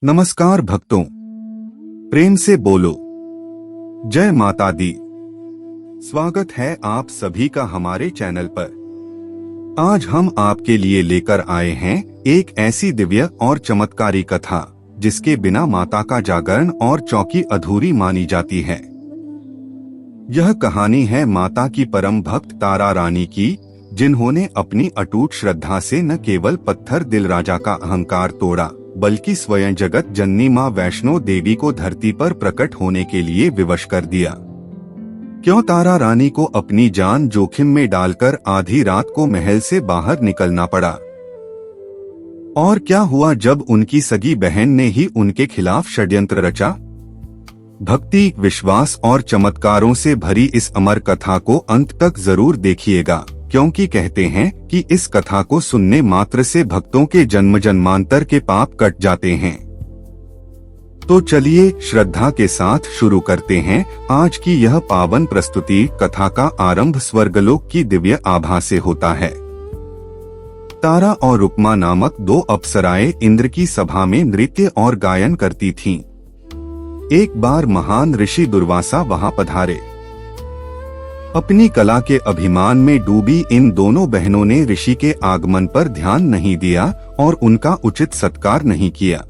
नमस्कार भक्तों, प्रेम से बोलो जय माता दी। स्वागत है आप सभी का हमारे चैनल पर। आज हम आपके लिए लेकर आए हैं एक ऐसी दिव्य और चमत्कारी कथा जिसके बिना माता का जागरण और चौकी अधूरी मानी जाती है। यह कहानी है माता की परम भक्त तारा रानी की, जिन्होंने अपनी अटूट श्रद्धा से न केवल पत्थर दिल राजा का अहंकार तोड़ा, बल्कि स्वयं जगत जननी मां वैष्णो देवी को धरती पर प्रकट होने के लिए विवश कर दिया। क्यों तारा रानी को अपनी जान जोखिम में डालकर आधी रात को महल से बाहर निकलना पड़ा? और क्या हुआ जब उनकी सगी बहन ने ही उनके खिलाफ षड्यंत्र रचा? भक्ति, विश्वास और चमत्कारों से भरी इस अमर कथा को अंत तक जरूर देखिएगा, क्योंकि कहते हैं कि इस कथा को सुनने मात्र से भक्तों के जन्म जन्मांतर के पाप कट जाते हैं। तो चलिए श्रद्धा के साथ शुरू करते हैं आज की यह पावन प्रस्तुति। कथा का आरंभ स्वर्गलोक की दिव्य आभा से होता है। तारा और रुक्मा नामक दो अप्सराएं इंद्र की सभा में नृत्य और गायन करती थीं। एक बार महान ऋषि दुर्वासा वहां पधारे। अपनी कला के अभिमान में डूबी इन दोनों बहनों ने ऋषि के आगमन पर ध्यान नहीं दिया और उनका उचित सत्कार नहीं किया।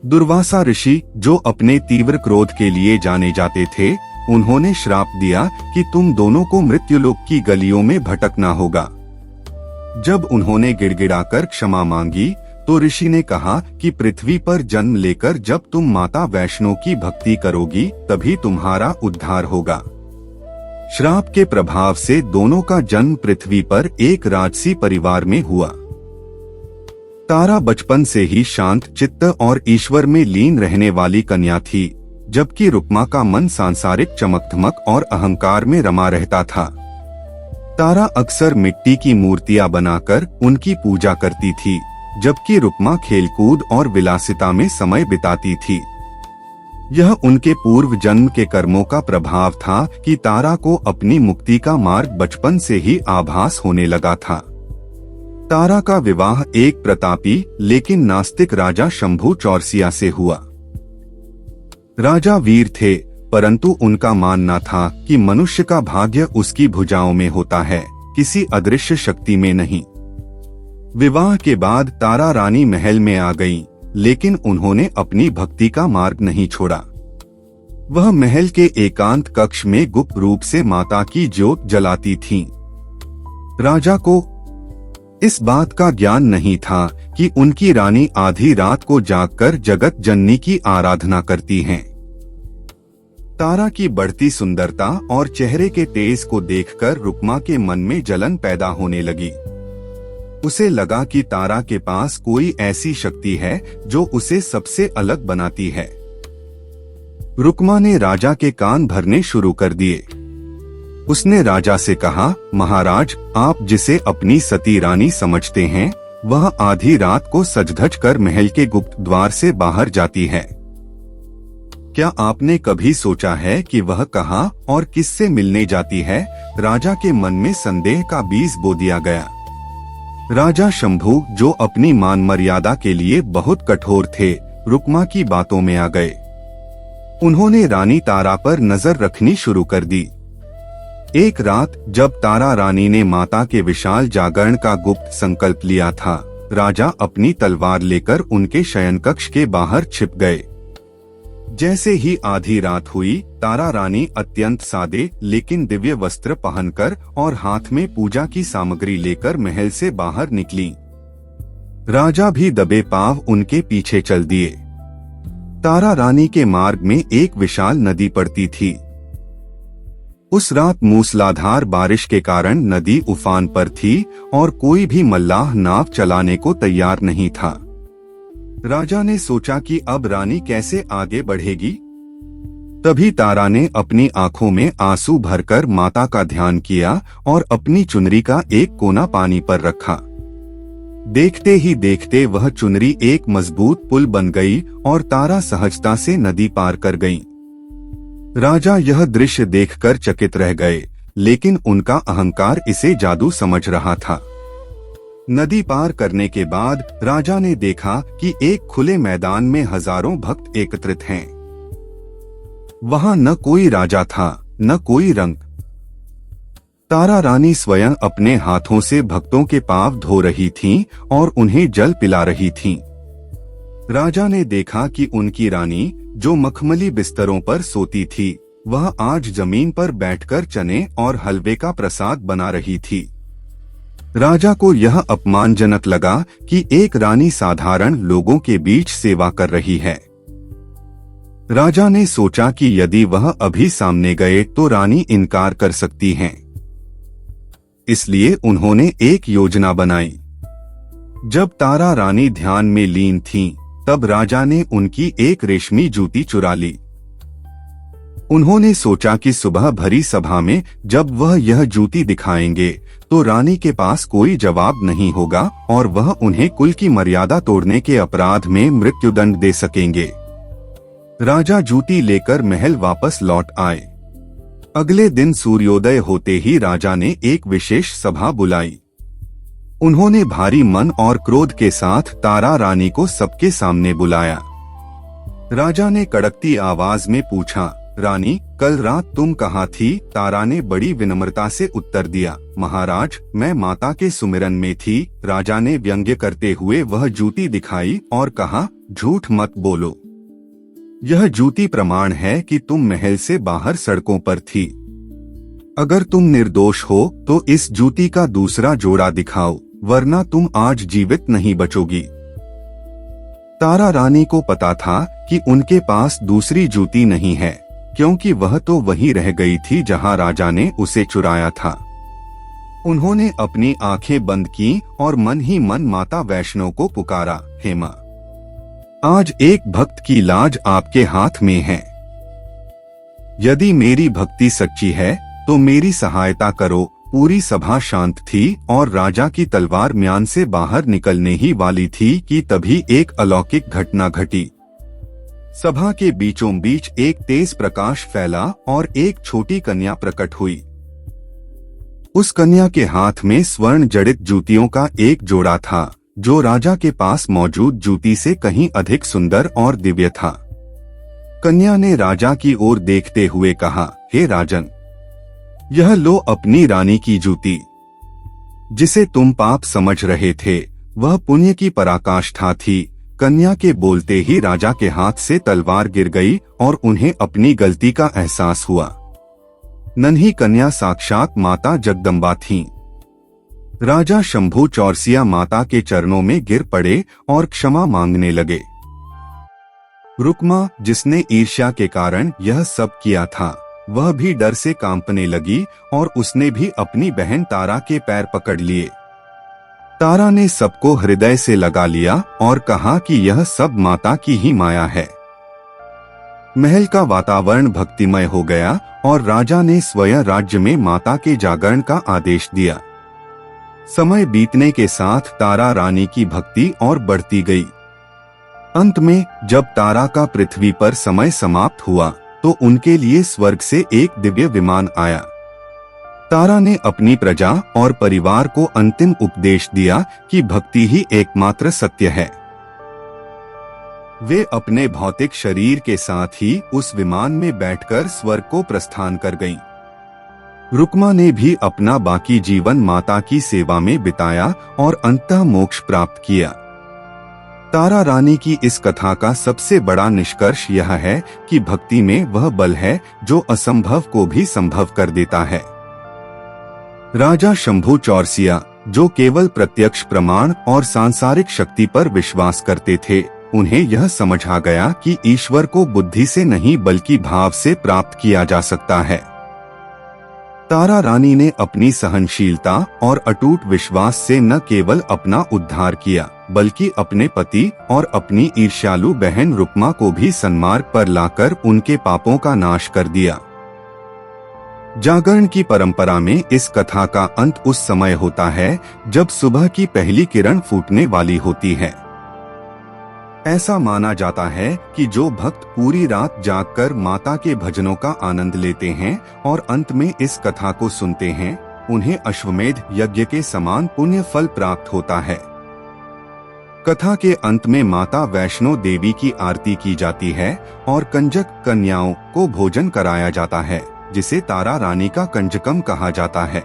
दुर्वासा ऋषि, जो अपने तीव्र क्रोध के लिए जाने जाते थे, उन्होंने श्राप दिया कि तुम दोनों को मृत्युलोक की गलियों में भटकना होगा। जब उन्होंने गिड़गिड़ाकर क्षमा मांगी तो ऋषि ने कहा कि पृथ्वी पर जन्म लेकर जब तुम माता वैष्णो की भक्ति करोगी तभी तुम्हारा उद्धार होगा। श्राप के प्रभाव से दोनों का जन्म पृथ्वी पर एक राजसी परिवार में हुआ। तारा बचपन से ही शांत चित्त और ईश्वर में लीन रहने वाली कन्या थी, जबकि रुक्मा का मन सांसारिक चमक-धमक और अहंकार में रमा रहता था। तारा अक्सर मिट्टी की मूर्तियां बनाकर उनकी पूजा करती थी, जबकि रुक्मा खेलकूद और विलासिता में समय बिताती थी। यह उनके पूर्व जन्म के कर्मों का प्रभाव था कि तारा को अपनी मुक्ति का मार्ग बचपन से ही आभास होने लगा था। तारा का विवाह एक प्रतापी लेकिन नास्तिक राजा शंभु चौरसिया से हुआ। राजा वीर थे, परंतु उनका मानना था कि मनुष्य का भाग्य उसकी भुजाओं में होता है, किसी अदृश्य शक्ति में नहीं। विवाह के बाद तारा रानी महल में आ गईं, लेकिन उन्होंने अपनी भक्ति का मार्ग नहीं छोड़ा। वह महल के एकांत कक्ष में गुप्त रूप से माता की ज्योत जलाती थीं। राजा को इस बात का ज्ञान नहीं था कि उनकी रानी आधी रात को जागकर जगत जननी की आराधना करती हैं। तारा की बढ़ती सुंदरता और चेहरे के तेज को देखकर रुक्मा के मन में जलन पैदा होने लगी। उसे लगा कि तारा के पास कोई ऐसी शक्ति है जो उसे सबसे अलग बनाती है। रुक्मा ने राजा के कान भरने शुरू कर दिए। उसने राजा से कहा, महाराज, आप जिसे अपनी सती रानी समझते हैं, वह आधी रात को सज-धज कर महल के गुप्त द्वार से बाहर जाती है। क्या आपने कभी सोचा है कि वह कहाँ और किससे मिलने जाती है? राजा के मन में संदेह का बीज बो दिया गया। राजा शंभु, जो अपनी मान मर्यादा के लिए बहुत कठोर थे, रुक्मा की बातों में आ गए। उन्होंने रानी तारा पर नजर रखनी शुरू कर दी। एक रात जब तारा रानी ने माता के विशाल जागरण का गुप्त संकल्प लिया था, राजा अपनी तलवार लेकर उनके शयन कक्ष के बाहर छिप गए। जैसे ही आधी रात हुई, तारा रानी अत्यंत सादे लेकिन दिव्य वस्त्र पहनकर और हाथ में पूजा की सामग्री लेकर महल से बाहर निकली। राजा भी दबे पांव उनके पीछे चल दिए। तारा रानी के मार्ग में एक विशाल नदी पड़ती थी। उस रात मूसलाधार बारिश के कारण नदी उफान पर थी और कोई भी मल्लाह नाव चलाने को तैयार नहीं था। राजा ने सोचा कि अब रानी कैसे आगे बढ़ेगी। तभी तारा ने अपनी आंखों में आंसू भरकर माता का ध्यान किया और अपनी चुनरी का एक कोना पानी पर रखा। देखते ही देखते वह चुनरी एक मजबूत पुल बन गई और तारा सहजता से नदी पार कर गई। राजा यह दृश्य देखकर चकित रह गए, लेकिन उनका अहंकार इसे जादू समझ रहा था। नदी पार करने के बाद राजा ने देखा कि एक खुले मैदान में हजारों भक्त एकत्रित हैं। वहां न कोई राजा था, न कोई रंग। तारा रानी स्वयं अपने हाथों से भक्तों के पांव धो रही थीं और उन्हें जल पिला रही थीं। राजा ने देखा कि उनकी रानी, जो मखमली बिस्तरों पर सोती थी, वह आज जमीन पर बैठकर चने और हलवे का प्रसाद बना रही थी। राजा को यह अपमानजनक लगा कि एक रानी साधारण लोगों के बीच सेवा कर रही है। राजा ने सोचा कि यदि वह अभी सामने गए तो रानी इनकार कर सकती हैं। इसलिए उन्होंने एक योजना बनाई। जब तारा रानी ध्यान में लीन थीं, तब राजा ने उनकी एक रेशमी जूती चुरा ली। उन्होंने सोचा कि सुबह भरी सभा में जब वह यह जूती दिखाएंगे तो रानी के पास कोई जवाब नहीं होगा और वह उन्हें कुल की मर्यादा तोड़ने के अपराध में मृत्युदंड दे सकेंगे। राजा जूती लेकर महल वापस लौट आए। अगले दिन सूर्योदय होते ही राजा ने एक विशेष सभा बुलाई। उन्होंने भारी मन और क्रोध के साथ तारा रानी को सबके सामने बुलाया। राजा ने कड़कती आवाज में पूछा, रानी, कल रात तुम कहाँ थी? तारा ने बड़ी विनम्रता से उत्तर दिया, महाराज, मैं माता के सुमिरन में थी। राजा ने व्यंग्य करते हुए वह जूती दिखाई और कहा, झूठ मत बोलो। यह जूती प्रमाण है कि तुम महल से बाहर सड़कों पर थी। अगर तुम निर्दोष हो तो इस जूती का दूसरा जोड़ा दिखाओ, वरना तुम आज जीवित नहीं बचोगी। तारा रानी को पता था कि उनके पास दूसरी जूती नहीं है, क्योंकि वह तो वहीं रह गई थी जहां राजा ने उसे चुराया था। उन्होंने अपनी आंखें बंद की और मन ही मन माता वैष्णो को पुकारा, हे मां, आज एक भक्त की लाज आपके हाथ में है। यदि मेरी भक्ति सच्ची है तो मेरी सहायता करो। पूरी सभा शांत थी और राजा की तलवार म्यान से बाहर निकलने ही वाली थी कि तभी एक अलौकिक घटना घटी। सभा के बीचों बीच एक तेज प्रकाश फैला और एक छोटी कन्या प्रकट हुई। उस कन्या के हाथ में स्वर्ण जड़ित जूतियों का एक जोड़ा था, जो राजा के पास मौजूद जूती से कहीं अधिक सुंदर और दिव्य था। कन्या ने राजा की ओर देखते हुए कहा, हे राजन, यह लो अपनी रानी की जूती। जिसे तुम पाप समझ रहे थे वह पुण्य की पराकाष्ठा थी। कन्या के बोलते ही राजा के हाथ से तलवार गिर गई और उन्हें अपनी गलती का एहसास हुआ। नन्ही कन्या साक्षात माता जगदम्बा थीं। राजा शंभू चौरसिया माता के चरणों में गिर पड़े और क्षमा मांगने लगे। रुक्मा, जिसने ईर्ष्या के कारण यह सब किया था, वह भी डर से कांपने लगी और उसने भी अपनी बहन तारा के पैर पकड़ लिए। तारा ने सबको हृदय से लगा लिया और कहा कि यह सब माता की ही माया है। महल का वातावरण भक्तिमय हो गया और राजा ने स्वयं राज्य में माता के जागरण का आदेश दिया। समय बीतने के साथ तारा रानी की भक्ति और बढ़ती गई। अंत में जब तारा का पृथ्वी पर समय समाप्त हुआ तो उनके लिए स्वर्ग से एक दिव्य विमान आया। तारा ने अपनी प्रजा और परिवार को अंतिम उपदेश दिया कि भक्ति ही एकमात्र सत्य है। वे अपने भौतिक शरीर के साथ ही उस विमान में बैठकर स्वर्ग को प्रस्थान कर गईं। रुक्मा ने भी अपना बाकी जीवन माता की सेवा में बिताया और अंततः मोक्ष प्राप्त किया। तारा रानी की इस कथा का सबसे बड़ा निष्कर्ष यह है कि भक्ति में वह बल है जो असंभव को भी संभव कर देता है। राजा शंभू चौरसिया, जो केवल प्रत्यक्ष प्रमाण और सांसारिक शक्ति पर विश्वास करते थे, उन्हें यह समझ आ गया कि ईश्वर को बुद्धि से नहीं बल्कि भाव से प्राप्त किया जा सकता है। तारा रानी ने अपनी सहनशीलता और अटूट विश्वास से न केवल अपना उद्धार किया, बल्कि अपने पति और अपनी ईर्ष्यालु बहन रुक्मा को भी सन्मार्ग पर लाकर उनके पापों का नाश कर दिया। जागरण की परंपरा में इस कथा का अंत उस समय होता है जब सुबह की पहली किरण फूटने वाली होती है। ऐसा माना जाता है कि जो भक्त पूरी रात जागकर माता के भजनों का आनंद लेते हैं और अंत में इस कथा को सुनते हैं, उन्हें अश्वमेध यज्ञ के समान पुण्य फल प्राप्त होता है। कथा के अंत में माता वैष्णो देवी की आरती की जाती है और कंजक कन्याओं को भोजन कराया जाता है, जिसे तारा रानी का कंजकम कहा जाता है।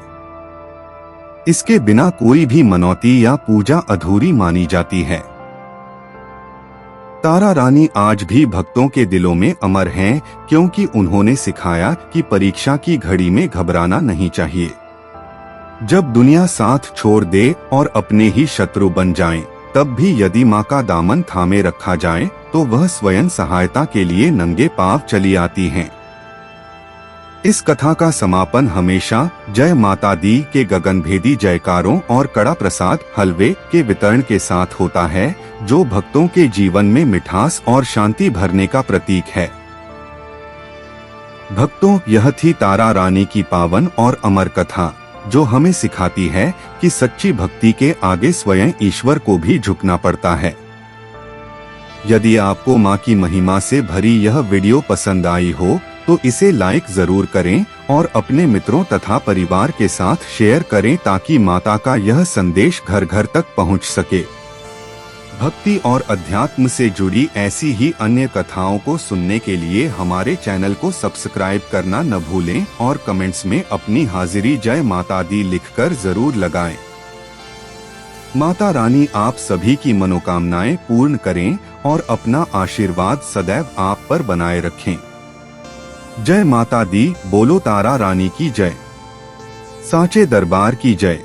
इसके बिना कोई भी मनौती या पूजा अधूरी मानी जाती है। तारा रानी आज भी भक्तों के दिलों में अमर हैं, क्योंकि उन्होंने सिखाया कि परीक्षा की घड़ी में घबराना नहीं चाहिए। जब दुनिया साथ छोड़ दे और अपने ही शत्रु बन जाएं, तब भी यदि माँ का दामन थामे रखा जाए तो वह स्वयं सहायता के लिए नंगे पांव चली आती हैं। इस कथा का समापन हमेशा जय माता दी के गगनभेदी जयकारों और कड़ा प्रसाद हलवे के वितरण के साथ होता है, जो भक्तों के जीवन में मिठास और शांति भरने का प्रतीक है। भक्तों, यह थी तारा रानी की पावन और अमर कथा, जो हमें सिखाती है कि सच्ची भक्ति के आगे स्वयं ईश्वर को भी झुकना पड़ता है। यदि आपको माँ की महिमा से भरी यह वीडियो पसंद आई हो तो इसे लाइक जरूर करें और अपने मित्रों तथा परिवार के साथ शेयर करें, ताकि माता का यह संदेश घर घर तक पहुँच सके। भक्ति और अध्यात्म से जुड़ी ऐसी ही अन्य कथाओं को सुनने के लिए हमारे चैनल को सब्सक्राइब करना न भूलें और कमेंट्स में अपनी हाजिरी जय माता दी लिखकर जरूर लगाएं। माता रानी आप सभी की मनोकामनाएं पूर्ण करें और अपना आशीर्वाद सदैव आप पर बनाए रखें। जय माता दी। बोलो तारा रानी की जय। सांचे दरबार की जय।